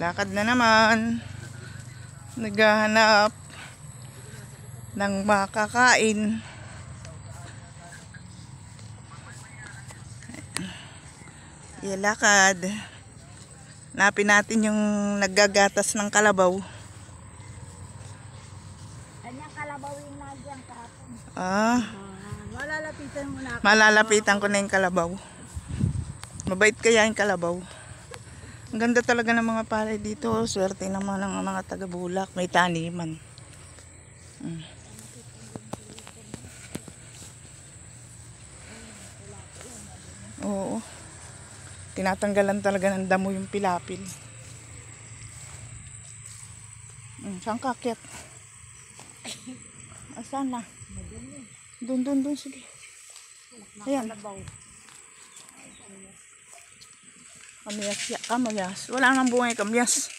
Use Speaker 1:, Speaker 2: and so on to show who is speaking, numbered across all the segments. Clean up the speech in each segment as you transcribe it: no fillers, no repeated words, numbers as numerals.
Speaker 1: Lakad na naman. Naghahanap ng makakain. Lakad. Hanapin natin yung naggagatas ng kalabaw.
Speaker 2: Kanyang kalabaw yung nagyang kahapon.
Speaker 1: Malalapitan mo na ako. Malalapitan ko na yung kalabaw. Mabait kaya yung kalabaw. Ang ganda talaga ng mga palay dito. Swerte naman ng mga taga-Bulak. May taniman. Oo. Tinatanggalan talaga ng damo yung pilapil. Saan ka akyat? Saan na? Doon. Sige. Ayan. Kamyas. Wala nang bunga yung kamyas.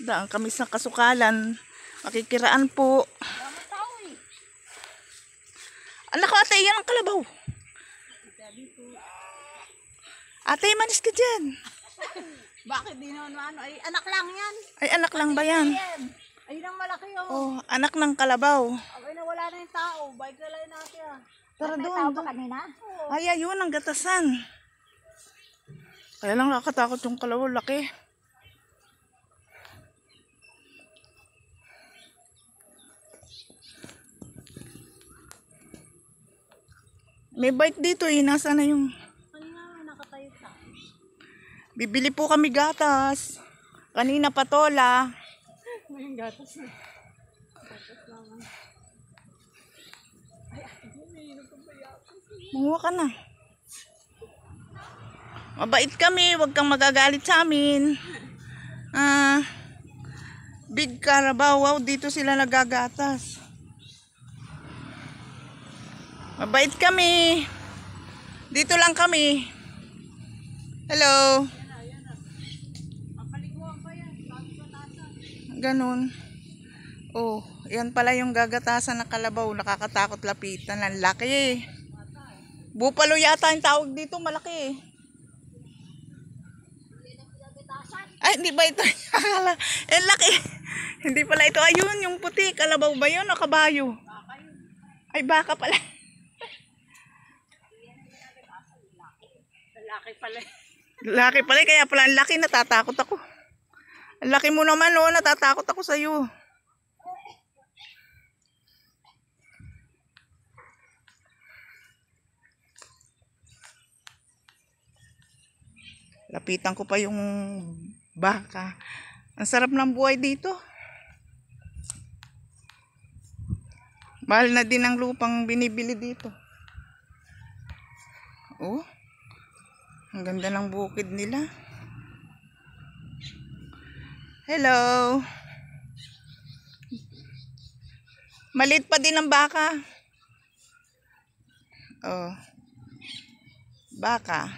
Speaker 1: Ang kamis na kasukalan. Makikiraan po. Anak ko, ate, yan ang kalabaw. Ate, manis ka dyan.
Speaker 2: Bakit di naman ano? Ay, anak lang yan.
Speaker 1: Ay, anak lang ba yan?
Speaker 2: Ayun ang malaki yun.
Speaker 1: Oh, anak ng kalabaw.
Speaker 2: Abay na wala na yung tao. Bike na lang natin ah.
Speaker 1: Tara
Speaker 2: May
Speaker 1: doon.
Speaker 2: tao ba kanina?
Speaker 1: Ay, ayun ang gatasan. Kaya lang nakakatakot yung kalabaw, laki. May bike dito eh. Nasaan na yung...
Speaker 2: Kanina may nakatayo sa.
Speaker 1: Bibili po kami gatas. Kanina patola.
Speaker 2: May gatas na. Gatas naman. Ay, ate, may
Speaker 1: Manguha ka na. Mabait kami. Huwag kang magagalit sa amin. Big Carabao. Wow, dito sila nagagatas. Mabait kami. Dito lang kami. Hello. Ganun. Oh, yan pala yung gagatasan ng kalabaw. Nakakatakot lapitan. Ang laki. Bupalo yata yung tawag dito. Malaki. Ay, hindi ba ito? Eh, laki. Hindi pala ito. Ayun, yung puti. Kalabaw ba yun o kabayo? Ay, baka pala.
Speaker 2: Laki pala.
Speaker 1: Laki pala. Kaya pala ang laki. Natatakot ako. Ang laki mo naman, oh. Natatakot ako sa'yo. Lapitan ko pa yung baka. Ang sarap ng buhay dito. Mahal na din ang lupang binibili dito. Oh. Ang ganda ng bukid nila. Hello. Maliit pa din ang baka. Oh. Baka.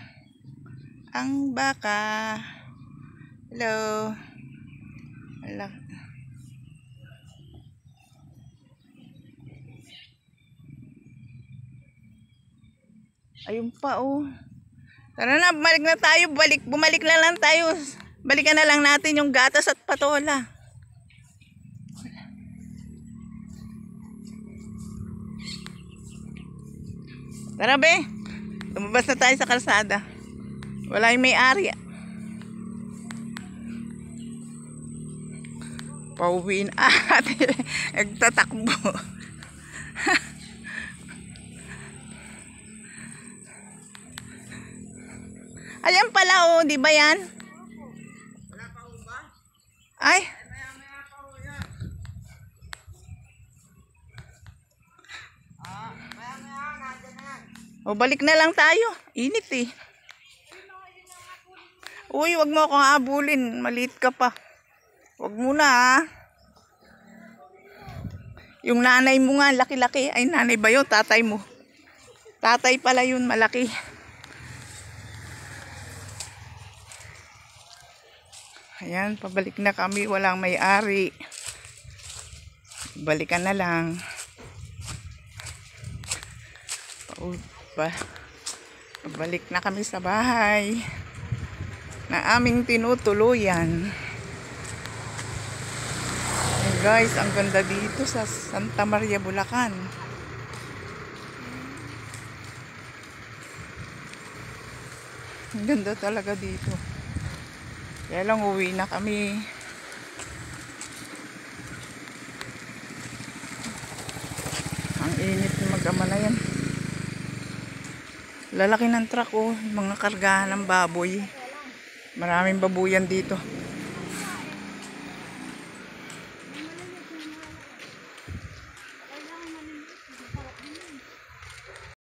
Speaker 1: Ang baka. Hello. Hello. Ayun pa, oh. Tara na, bumalik na tayo. Bumalik na lang tayo. Balikan na lang natin yung gatas at patola. Tara, be. Lumabas na tayo sa kalsada. Wala yung may-ari. Pauwiin ate. Nagtatakbo. Ayan pala, oh. Di ba yan? Wala pa ba? Ay. O, balik na lang tayo. Init eh. Uy, wag mo akong abulin. Maliit ka pa. Wag mo na, ha. Yung nanay mo nga, laki-laki. Ay, nanay ba yun? Tatay mo. Tatay pala yun, malaki. Ayan, pabalik na kami. Walang may-ari. Balikan na lang. Pabalik na kami sa bahay. na aming tinutuluyan. Hey guys, ang ganda dito sa Santa Maria, Bulacan. Ang ganda talaga dito. Kaya lang uwi na kami. Ang init na mag-ama na yan. Lalaki ng truck, oh. Mga kargahan ng baboy. Maraming babuyan dito.